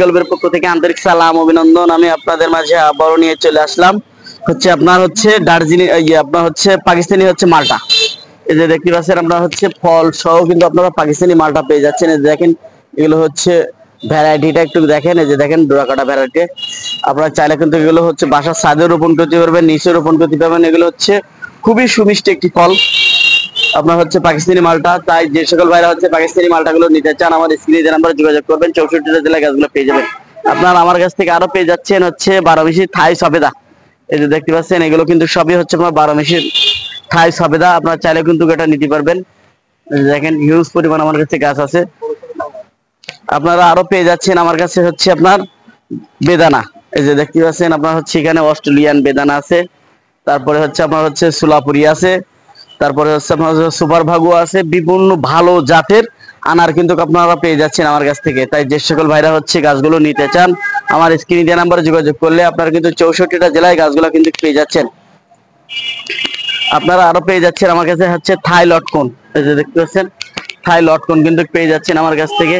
গল্পের পক্ষ থেকে আন্তরিক সালাম অভিনন্দন। আমি আপনাদের মাঝে আবারও নিয়ে চলে আসলাম আপনার দার্জিলিং আপনার পাকিস্তানি মালটা। এই যে দেখতে পাচ্ছেন আপনার ফল সহ কিন্তু আপনারা পাকিস্তানি মালটা পেয়ে যাচ্ছেন। এই দেখেন এগুলো ভ্যারাইটিটা একটু দেখেন। এই যে দেখেন ডোরাকাটা ভ্যারাইটি। আপনারা চাইলে কিন্তু এগুলো বাসার ছাদে রোপণ করতে পারবেন, নিচে রোপণ করতে পারবেন। এগুলো খুবই সুমিষ্টি একটি ফল আপনার পাকিস্তানি মালটা। তাই যে সকল ভাইরা পাকিস্তানি মালটাগুলো নিতে চান আমার স্ক্রিনে যে নাম্বারে যোগাযোগ করবেন। 64টা জেলায় গাছগুলো পেয়ে যাবেন। আপনারা আমার কাছ থেকে আরো পেয়ে যাচ্ছেন 12 মিশি থাই সবেদা। এই যে দেখতে পাচ্ছেন এগুলো কিন্তু সবই আপনার 12 মিশি থাই সবেদা। আপনারা চাইলে কিন্তু এটা নিতে পারবেন। দেখেন হিউজ পরিমাণ আমার কাছে গাছ আছে। আপনারা আরো পেয়ে যাচ্ছেন আমার কাছে আপনার বেদানা। এই যে দেখতে পাচ্ছেন আপনার এখানে অস্ট্রেলিয়ান বেদানা আছে, তারপরে আপনার সোলাপুরি আছে, তারপরে আপনার সুপার ভাগু আছে। বিভিন্ন ভালো জাতের আনার কিন্তু আপনারা পেয়ে যাচ্ছেন আমার কাছ থেকে। তাই যে সকল ভাইরা গাছগুলো নিতে চান আমার স্ক্রিনে দেওয়া নাম্বারে যোগাযোগ করলে আপনারা কিন্তু 64টা জেলায় গাছগুলো কিন্তু পেয়ে যাচ্ছেন। আপনারা আরো পেয়ে যাচ্ছেন আমার কাছে থাই লটকন। এই যে দেখতে পাচ্ছেন থাই লটকন কিন্তু পেয়ে যাচ্ছেন আমার কাছ থেকে।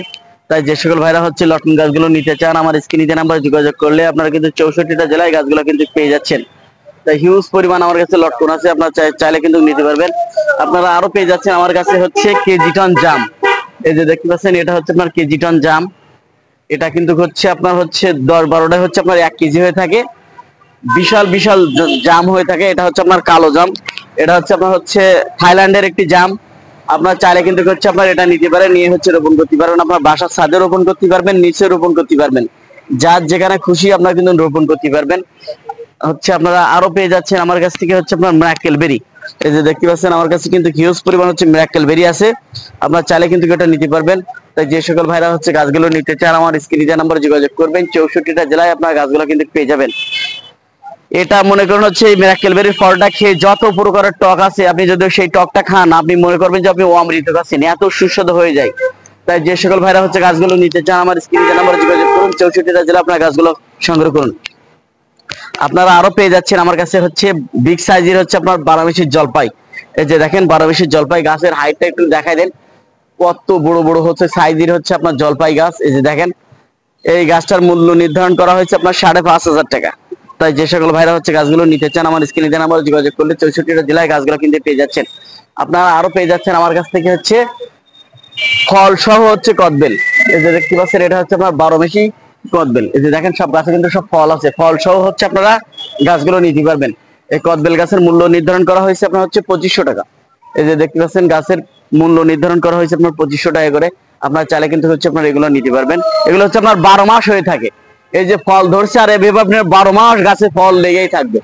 তাই যে সকল ভাইরা লটকন গাছগুলো নিতে চান আমার স্ক্রিনে দেওয়া নাম্বারে যোগাযোগ করলে আপনারা কিন্তু 64টা জেলায় গাছগুলো কিন্তু পেয়ে যাচ্ছেন। তাই হিউজ পরিমাণ আমার কাছে লটকন আছে, আপনারা চাইলে কিন্তু নিতে পারবেন। আপনারা আরো পেয়ে যাচ্ছেন আমার কাছে কেজি টন জাম। এই যে দেখতে পাচ্ছেন এটা আপনার কেজি টন জাম। এটা কিন্তু আপনার 10-12টা আপনার 1 কেজি হয়ে থাকে। বিশাল বিশাল জাম হয়ে থাকে। এটা আপনার কালো জাম। এটা আপনার থাইল্যান্ডের একটি জাম। আপনার চাইলে কিন্তু আপনার এটা নিতে পারেন, নিয়ে রোপণ করতে পারবেন। আপনার বাসার ছাদে রোপণ করতে পারবেন, নিচে রোপণ করতে পারবেন। যার যেখানে খুশি আপনার কিন্তু রোপণ করতে পারবেন। আপনারা আরো পেয়ে যাচ্ছেন আমার কাছ থেকে আপনার মিরাকেল বেরি। এই যে দেখতে পাচ্ছেন আমার কাছে কিন্তু হিউজ পরিমাণ মিরাকেল বেরি আছে। আপনারা চাইলে কিন্তু এটা নিতে পারবেন। তাই যে সকল ভাইরা গাছগুলো নিতে চান আমার স্ক্রিনে দেওয়া নম্বরে যোগাযোগ করবেন। 64টা জেলায় আপনার গাছগুলো কিন্তু পেয়ে যাবেন। এটা মনে করেন এই মিরাকেল বেরির ফলটা খেয়ে যত প্রকারের টক আছে আপনি যদি সেই টকটা খান আপনি মনে করবেন যে আপনি অমৃত খাচ্ছেন, এত সুস্বাদু হয়ে যায়। তাই যে সকল ভাইরা গাছগুলো নিতে চান আমার স্ক্রিনে দেওয়া নম্বরে যোগাযোগ করুন। 64টা জেলা আপনার গাছগুলো সংগ্রহ করুন। আপনারা আরো পেয়ে যাচ্ছেন আমার কাছে বিগ সাইজের আপনার 12 মিশির জলপাই। এই যে দেখেন 12 মিশির জলপাই গাছের হাইটটা একটু দেখাই দেন। কত বড় বড় সাইজের আপনার জলপাই গাছ। এই যে দেখেন এই গাছটার মূল্য নির্ধারণ করা হয়েছে আপনার 5,500 টাকা। তাই যে সকল ভাইরা গাছগুলো নিতে চান আমার স্ক্রিনে দেওয়া নাম্বারে যোগাযোগ করলে 64টা জেলায় গাছগুলো কিন্তু পেয়ে যাচ্ছেন। আপনারা আরো পেয়ে যাচ্ছেন আমার কাছ থেকে ফল সহ কদবেল। এই যে দেখতে পাচ্ছেন এটা আপনার 12 মিশি কদবেল। এই যে দেখেন সব গাছে কিন্তু সব ফল আছে। ফল সহ আপনারা গাছগুলো নিতে পারবেন। এই কদবেল গাছের মূল্য নির্ধারণ করা হয়েছে আপনার 2500 টাকা। এই যে দেখতে পাচ্ছেন গাছের মূল্য নির্ধারণ করা হয়েছে আপনার 2500 টাকা করে। আপনার চাইলে কিন্তু আপনার এগুলো নিতে পারবেন। এগুলো আপনার 12 মাস হয়ে থাকে। এই যে ফল ধরছে আর এভাবে আপনার 12 মাস গাছে ফল লেগেই থাকবে।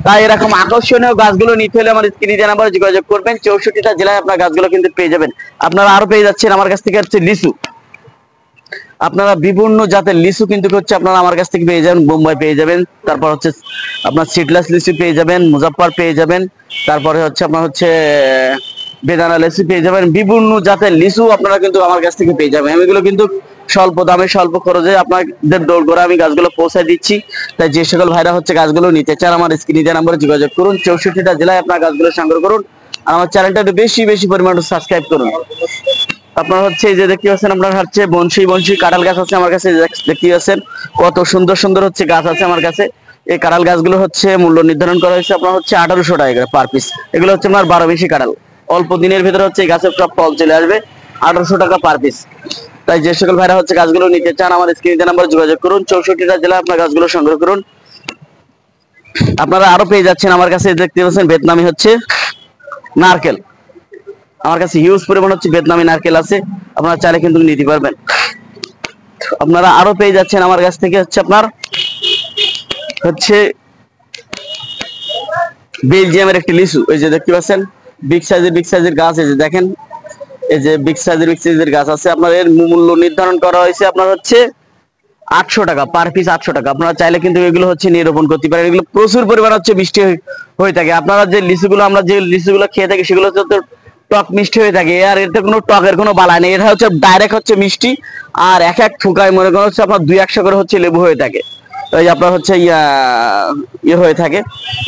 তাই এরকম আকর্ষণীয় গাছগুলো নিতে হলে আমার স্ক্রিনে দেওয়া নাম্বারে যোগাযোগ করবেন। 64টা জেলায় আপনার গাছগুলো কিন্তু পেয়ে যাবেন। আপনারা আরো পেয়ে যাচ্ছেন আমার কাছ থেকে লিচু। আপনারা বিভিন্ন জাতের লিচু কিন্তু আপনারা আমার কাছ থেকে পেয়ে যাবেন। বোম্বাই পেয়ে যাবেন, তারপর আপনার সিডলেস লিচু পেয়ে যাবেন, মুজাফফর পেয়ে যাবেন, তারপরে আপনার বেদানা লিচু পেয়ে যাবেন। বিভিন্ন জাতের লিচু আপনারা কিন্তু আমার কাছ থেকে পেয়ে যাবেন। এগুলো কিন্তু স্বল্প দামে স্বল্প খরচে আপনাদের দৌড় করে আমি গাছগুলো পৌঁছায় দিচ্ছি। তাই যে সকল ভাইরা গাছগুলো নিতে চান আমার স্ক্রিনে দেওয়া নাম্বারে যোগাযোগ করুন। 64টা জেলায় আপনার গাছগুলো সংগ্রহ করুন। আর আমার চ্যানেলটা একটু বেশি বেশি পরিমাণে সাবস্ক্রাইব করুন। আপনার এই যে দেখতে পাচ্ছেন আপনার বনশি কাঁঠাল গাছ আছে আমার কাছে। দেখতে পাচ্ছেন কত সুন্দর সুন্দর গাছ আছে আমার কাছে। এই কাঁঠাল গাছগুলো মূল্য নির্ধারণ করা হয়েছে আপনার 1800 টাকা করে পার পিস। এগুলো আপনার 12 মিশি কাঁঠাল। অল্প দিনের ভিতরে এই গাছের সব ফল চলে আসবে। 1800 টাকা পার পিস। তাই যে সকল ভাইরা গাছগুলো নিতে চান আমার স্ক্রিনে দেওয়া নাম্বারে যোগাযোগ করুন। 64টা জেলা আপনার গাছগুলো সংগ্রহ করুন। আপনারা আরো পেয়ে যাচ্ছেন আমার কাছে দেখতে পাচ্ছেন ভিয়েতনামি নারকেল। আমার কাছে হিউজ পরিমাণ ভিয়েতনামি নারকেল আছে। আপনারা চাইলে কিন্তু নিতে পারবেন। আপনারা আরো পেয়ে যাচ্ছেন আমার কাছ থেকে আপনার বেলজিয়ামের একটি লিচু। এই যে দেখতে পাচ্ছেন বিগ সাইজের গাছ। এই যে দেখেন এই যে বিগ সাইজের গাছ আছে। আপনার এর মূল্য নির্ধারণ করা হয়েছে আপনার 800 টাকা পার পিস। 800 টাকা। আপনারা চাইলে কিন্তু এগুলো নিয়ে রোপণ করতে পারেন। এগুলো প্রচুর পরিমাণ মিষ্টি হয়ে থাকে। আপনারা যে লিচুগুলো আমরা যে লিচুগুলো খেয়ে থাকি সেগুলো টক মিষ্টি হয়ে থাকে। আর এতে কোনো টকের কোনো বালা নেই। এটা ডাইরেক্ট মিষ্টি। আর এক এক থুকায় মনে করেন আপনার 200 করে লেবু হয়ে থাকে। তাই আপনার ইয়ে হয়ে থাকে,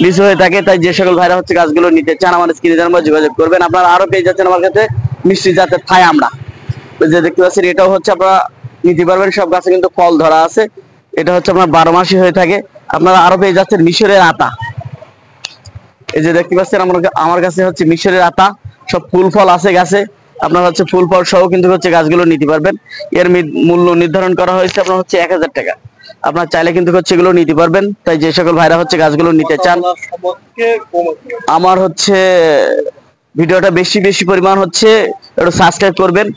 লিচু হয়ে থাকে। তাই যে সকল ভাইরা গাছগুলো নিতে চান আমার স্ক্রিনে দেওয়া নাম্বারে যোগাযোগ করবেন। আপনারা আরো পেয়ে যাচ্ছেন আমার কাছে মিষ্টি জাতের থাই আমরা। যে দেখতে পাচ্ছেন এটাও আপনারা নিতে পারবেন। সব গাছে কিন্তু ফল ধরা আছে। এটা হচ্ছে আপনার 12 মাসই হয়ে থাকে। আপনারা আরো পেয়ে যাচ্ছেন মিশরের আতা। এই যে দেখতে পাচ্ছেন আমার কাছে হচ্ছে মিশরের আতা, সব ফুল ফল আছে গাছে। আপনারা হচ্ছে ফুল ফল সহ কিন্তু হচ্ছে গাছগুলো নিতে পারবেন। এর মূল্য নির্ধারণ করা হয়েছে আপনার হচ্ছে 1000 টাকা। আপনার চাইলে কিন্তু হচ্ছে এগুলো নিতে পারবেন। তাই যে সকল ভাইরা হচ্ছে গাছগুলো নিতে চান, আমার হচ্ছে ভিডিওটা বেশি পরিমাণ হচ্ছে একটু সাবস্ক্রাইব করবেন।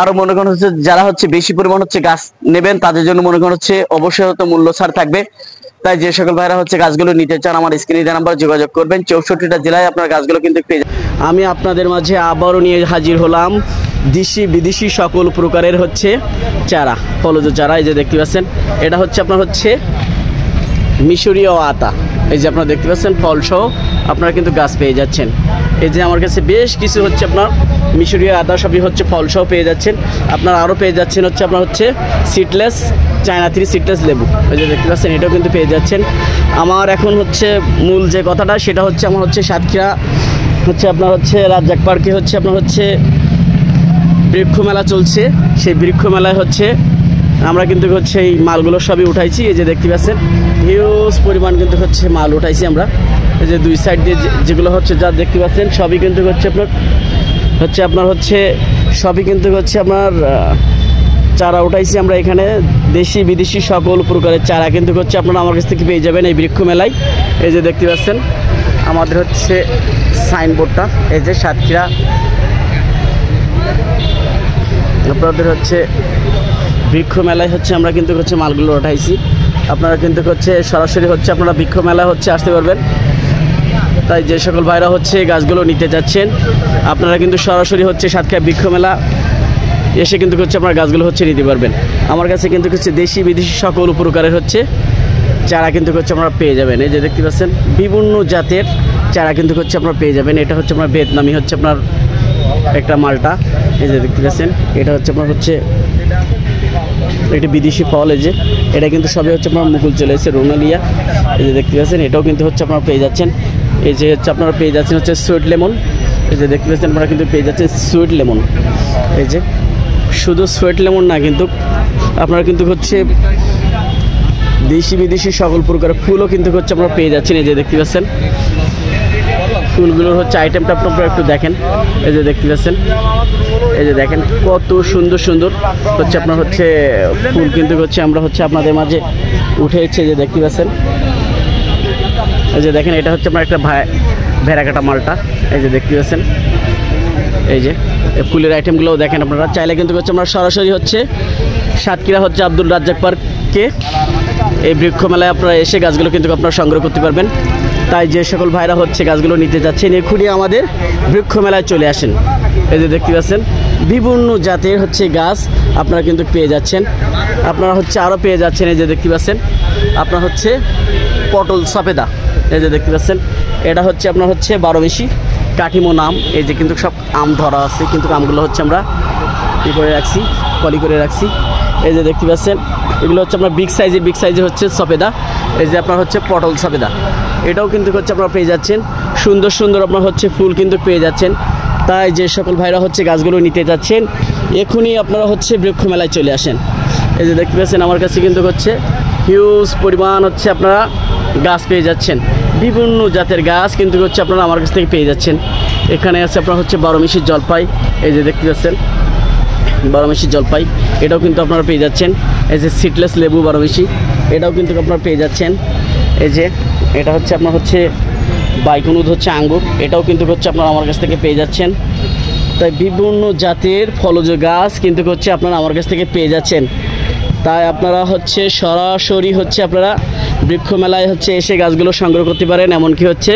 আরো মনে করেন হচ্ছে যারা হচ্ছে বেশি পরিমাণ হচ্ছে গাছ নেবেন তাদের জন্য মনে করেন হচ্ছে অবশ্যই হয়তো মূল্য ছাড় থাকবে। তাই যে সকল ভাইরা হচ্ছে গাছগুলো নিতে চান আমার স্ক্রিনে দেওয়া নাম্বারে যোগাযোগ করবেন। 64টা জেলায় আপনার গাছগুলো কিন্তু পেয়ে যাবেন। আমি আপনাদের মাঝে আবারও নিয়ে হাজির হলাম দেশি বিদেশি সকল প্রকারের হচ্ছে চারা, ফলজ চারা। এই যে দেখতে পাচ্ছেন এটা হচ্ছে আপনার হচ্ছে মিশরীয় আতা। এই যে আপনারা দেখতে পাচ্ছেন ফল সহ আপনারা কিন্তু গাছ পেয়ে যাচ্ছেন। এই যে আমার কাছে বেশ কিছু হচ্ছে আপনার মিশরীয় আতা সবই হচ্ছে ফল সহ পেয়ে যাচ্ছেন। আপনারা আরও পেয়ে যাচ্ছেন হচ্ছে আপনার হচ্ছে সিডলেস চায়না 3 সিডলেস লেবু। এই যে দেখতে পাচ্ছেন এটাও কিন্তু পেয়ে যাচ্ছেন। আমার এখন হচ্ছে মূল যে কথাটা সেটা হচ্ছে আমার হচ্ছে সাতক্ষীরা হচ্ছে আপনার হচ্ছে রাজ্জাক পার্কে হচ্ছে আপনার হচ্ছে বৃক্ষ মেলা চলছে। সেই বৃক্ষ মেলায় হচ্ছে আমরা কিন্তু হচ্ছে এই মালগুলো সবই উঠাইছি। এই যে দেখতে পাচ্ছেন হিউজ পরিমাণ কিন্তু হচ্ছে মাল উঠাইছি আমরা। এই যে দুই সাইড দিয়ে যেগুলো হচ্ছে যা দেখতে পাচ্ছেন সবই কিন্তু হচ্ছে আপনার হচ্ছে সবই কিন্তু হচ্ছে আপনার চারা উঠাইছি আমরা। এখানে দেশি বিদেশি সকল প্রকারের চারা কিন্তু হচ্ছে আপনারা আমার কাছ থেকে পেয়ে যাবেন এই বৃক্ষ মেলায়। এই যে দেখতে পাচ্ছেন আমাদের হচ্ছে সাইনবোর্ডটা, এই যে সাতক্ষীরা আপনাদের হচ্ছে বৃক্ষ মেলায় হচ্ছে আমরা কিন্তু হচ্ছে মালগুলো উঠাইছি। আপনারা কিন্তু হচ্ছে সরাসরি হচ্ছে আপনারা বৃক্ষ মেলায় হচ্ছে আসতে পারবেন। তাই যে সকল ভাইরা হচ্ছে গাছগুলো নিতে যাচ্ছেন আপনারা কিন্তু সরাসরি হচ্ছে সাতক্ষীরা বৃক্ষ মেলা এসে কিন্তু হচ্ছে আপনার গাছগুলো হচ্ছে নিতে পারবেন। আমার কাছে কিন্তু হচ্ছে দেশি বিদেশি সকল প্রকারের হচ্ছে চারা কিন্তু হচ্ছে আপনারা পেয়ে যাবেন। এই যে দেখতে পাচ্ছেন বিভিন্ন জাতের চারা কিন্তু হচ্ছে আপনারা পেয়ে যাবেন। এটা হচ্ছে আপনার ভিয়েতনামি হচ্ছে আপনার একটা মালটা। এই যে দেখতে পাচ্ছেন এটা হচ্ছে আপনার হচ্ছে একটা বিদেশি ফল। এই যে এটা কিন্তু সবই হচ্ছে আপনার মুকুল চলে এসেছে রোনালিয়া। এই যে দেখতে পাচ্ছেন এটাও কিন্তু হচ্ছে আপনারা পেয়ে যাচ্ছেন। এই যে হচ্ছে আপনারা পেয়ে যাচ্ছেন হচ্ছে সুইট লেমন। এই যে দেখতে পাচ্ছেন আপনারা কিন্তু পেয়ে যাচ্ছেন সুইট লেমন। এই যে শুধু সুইট লেমন না, কিন্তু আপনারা কিন্তু হচ্ছে দেশি বিদেশি সকল প্রকার ফুলও কিন্তু হচ্ছে আপনারা পেয়ে যাচ্ছেন। এই যে দেখতে পাচ্ছেন ফুলগুলোর হচ্ছে আইটেমটা আপনারা একটু দেখেন। এই যে দেখতে পাচ্ছেন এই যে দেখেন কত সুন্দর সুন্দর হচ্ছে আপনার হচ্ছে ফুল কিন্তু হচ্ছে আমরা হচ্ছে আপনাদের মাঝে উঠেছে। যে দেখতে পাচ্ছেন এই যে দেখেন এটা হচ্ছে আপনার একটা ভেড়াকাটা মালটা। এই যে দেখতে পাচ্ছেন এই যে ফুলের আইটেমগুলোও দেখেন। আপনারা চাইলে কিন্তু হচ্ছে আমরা সরাসরি হচ্ছে সাতক্ষীরা হচ্ছে আব্দুল রাজ্জাক পার্কে এই বৃক্ষ মেলায় আপনারা এসে গাছগুলো কিন্তু আপনারা সংগ্রহ করতে পারবেন। তাই যে সকল ভাইরা হচ্ছে গাছগুলো নিতে যাচ্ছেন এখনই আমাদের বৃক্ষ মেলায় চলে আসেন। এই যে দেখতে পাচ্ছেন বিভিন্ন জাতের হচ্ছে গাছ আপনারা কিন্তু পেয়ে যাচ্ছেন। আপনারা হচ্ছে আরও পেয়ে যাচ্ছেন। এই যে দেখতে পাচ্ছেন আপনার হচ্ছে পটল সফেদা। এই যে দেখতে পাচ্ছেন এটা হচ্ছে আপনার হচ্ছে 12 বেশি কাঠিমো নাম। এই যে কিন্তু সব আম ধরা আছে, কিন্তু আমগুলো হচ্ছে আমরা কী করে রাখছি, কলি করে রাখছি। এই যে দেখতে পাচ্ছেন এগুলো হচ্ছে আপনার বিগ সাইজে হচ্ছে সফেদা। এই যে আপনার হচ্ছে পটল সফেদা, এটাও কিন্তু হচ্ছে আপনারা পেয়ে যাচ্ছেন। সুন্দর সুন্দর আপনার হচ্ছে ফুল কিন্তু পেয়ে যাচ্ছেন। তাই যে সকল ভাইরা হচ্ছে গাছগুলো নিতে যাচ্ছেন এখনই আপনারা হচ্ছে বৃক্ষ মেলায় চলে আসেন। এই যে দেখতে পাচ্ছেন আমার কাছে কিন্তু হচ্ছে হিউজ পরিমাণ হচ্ছে আপনারা গাছ পেয়ে যাচ্ছেন। বিভিন্ন জাতের গাছ কিন্তু হচ্ছে আপনারা আমার কাছ থেকে পেয়ে যাচ্ছেন। এখানে আছে আপনার হচ্ছে 12 মিশির জলপাই। এই যে দেখতে পাচ্ছেন 12 মিশির জলপাই, এটাও কিন্তু আপনারা পেয়ে যাচ্ছেন। এই যে সিডলেস লেবু 12 মিশি, এটাও কিন্তু আপনারা পেয়ে যাচ্ছেন। এই যে এটা হচ্ছে আপনার হচ্ছে বাইকুনুদ হচ্ছে আঙ্গুর, এটাও কিন্তু হচ্ছে আপনারা আমার কাছ থেকে পেয়ে যাচ্ছেন। তাই বিভিন্ন জাতের ফলজ গাছ কিন্তু হচ্ছে আপনারা আমার কাছ থেকে পেয়ে যাচ্ছেন। তাই আপনারা হচ্ছে সরাসরি হচ্ছে আপনারা বৃক্ষ মেলায় হচ্ছে এসে গাছগুলো সংগ্রহ করতে পারেন। এমনকি হচ্ছে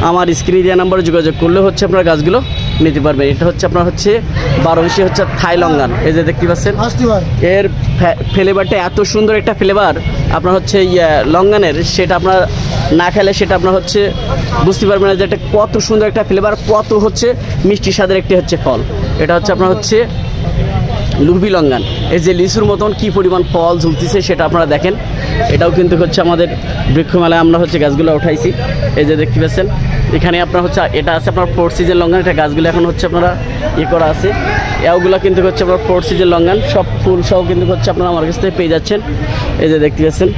আমার স্ক্রিনে দেওয়া নাম্বারে যোগাযোগ করলে হচ্ছে আপনারা গাছগুলো নিতে পারবেন। এটা হচ্ছে আপনার হচ্ছে 12 মিশি হচ্ছে থাই লঙ্গান। এই যে দেখতে পাচ্ছেন এর ফ্লেভারটা এত সুন্দর একটা ফ্লেভার আপনার হচ্ছে লঙ্গানের, সেটা আপনার না খেলে সেটা আপনার হচ্ছে বুঝতে পারবেন না যে এটা কত সুন্দর একটা ফ্লেভার, কত হচ্ছে মিষ্টি স্বাদের একটি হচ্ছে ফল। এটা হচ্ছে আপনার হচ্ছে লুবি লঙ্গান। এই যে লিচুর মতন কি পরিমাণ ফল ঝুলতেছে সেটা আপনারা দেখেন। এটাও কিন্তু হচ্ছে আমাদের বৃক্ষমেলায় আমরা হচ্ছে গাছগুলো উঠাইছি। এই যে দেখতে পাচ্ছেন এখানে আপনার হচ্ছে এটা আছে আপনার 4 সিজন লঙ্ঘন, এটা গাছগুলো এখন হচ্ছে আপনারা করা আছে। এগুলো কিন্তু হচ্ছে আপনার 4 সিজন লঙ্ঘন, সব ফুল সহ কিন্তু হচ্ছে আপনারা আমার কাছ থেকে পেয়ে যাচ্ছেন। এই যে দেখতে পাচ্ছেন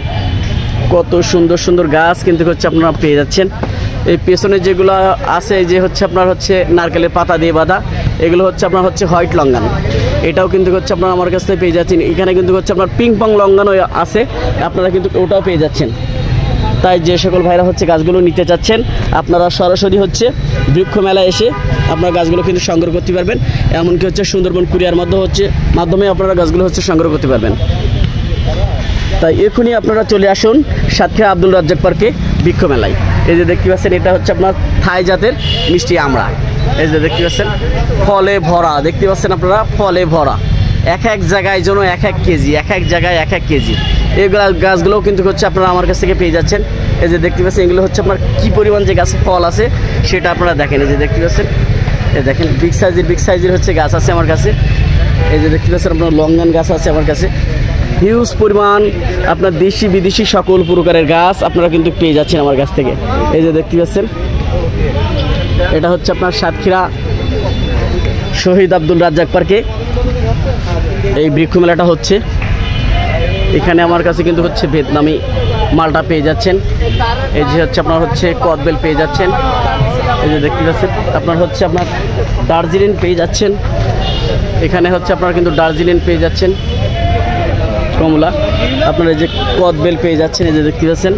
কত সুন্দর সুন্দর গাছ কিন্তু হচ্ছে আপনারা পেয়ে যাচ্ছেন। এই পেছনে যেগুলো আছে এই যে হচ্ছে আপনার হচ্ছে নারকেলের পাতা দিয়ে বাঁধা, এগুলো হচ্ছে আপনার হচ্ছে হোয়াইট লঙ্ঘন, এটাও কিন্তু হচ্ছে আপনারা আমার কাছ থেকে পেয়ে যাচ্ছেন। এখানে কিন্তু হচ্ছে আপনার পিং পং লঙ্ঘনও আছে, আপনারা কিন্তু ওটাও পেয়ে যাচ্ছেন। তাই যে সকল ভাইরা হচ্ছে গাছগুলো নিতে চাচ্ছেন আপনারা সরাসরি হচ্ছে বৃক্ষ মেলায় এসে আপনারা গাছগুলো কিন্তু সংগ্রহ করতে পারবেন। এমনকি হচ্ছে সুন্দরবন কুরিয়ার মাধ্যমে আপনারা গাছগুলো হচ্ছে সংগ্রহ করতে পারবেন। তাই এখনই আপনারা চলে আসুন সাতক্ষীরা আব্দুল রাজ্জাক পার্কে বৃক্ষ মেলায়। এই যে দেখতে পাচ্ছেন এটা হচ্ছে আপনার থাই জাতের মিষ্টি আমড়া। এই যে দেখতে পাচ্ছেন ফলে ভরা, দেখতে পাচ্ছেন আপনারা ফলে ভরা, এক এক জায়গায় যেন এক এক কেজি, এক এক জায়গায় এক এক কেজি। এইগুলো গাছগুলোও কিন্তু হচ্ছে আপনারা আমার কাছ থেকে পেয়ে যাচ্ছেন। এই যে দেখতে পাচ্ছেন এগুলো হচ্ছে আপনার কী পরিমাণ যে গাছে ফল আছে সেটা আপনারা দেখেন। এই যে দেখতে পাচ্ছেন এই দেখেন বিগ সাইজের হচ্ছে গাছ আছে আমার কাছে। এই যে দেখতে পাচ্ছেন আপনার লঙ্ঘন গাছ আছে আমার কাছে, হিউজ পরিমাণ আপনার দেশি বিদেশি সকল প্রকারের গাছ আপনারা কিন্তু পেয়ে যাচ্ছেন আমার কাছ থেকে। এই যে দেখতে পাচ্ছেন এটা হচ্ছে আপনার সাতক্ষীরা শহীদ আব্দুল রাজ্জাক পার্কে এই বৃক্ষ মেলাটা হচ্ছে। এখানে আমার কাছে কিন্তু হচ্ছে ভিয়েতনামি মালটা পেয়ে যাচ্ছেন। এই যে হচ্ছে আপনার হচ্ছে কদবেল পেয়ে যাচ্ছেন। এই যে দেখতে পাচ্ছেন আপনার হচ্ছে আপনার দার্জিলিং পেয়ে যাচ্ছেন। এখানে হচ্ছে আপনারা কিন্তু দার্জিলিং পেয়ে যাচ্ছেন, কমলা আপনারা এই যে কদবেল পেয়ে যাচ্ছেন। এই যে দেখতে পাচ্ছেন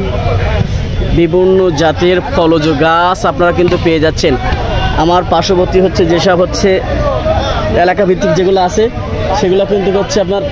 বিভিন্ন জাতের ফলজ গাছ আপনারা কিন্তু পেয়ে যাচ্ছেন। আমার পার্শ্ববর্তী হচ্ছে যেসব হচ্ছে এলাকা ভিত্তিক যেগুলো আছে সেগুলো কিন্তু হচ্ছে আপনার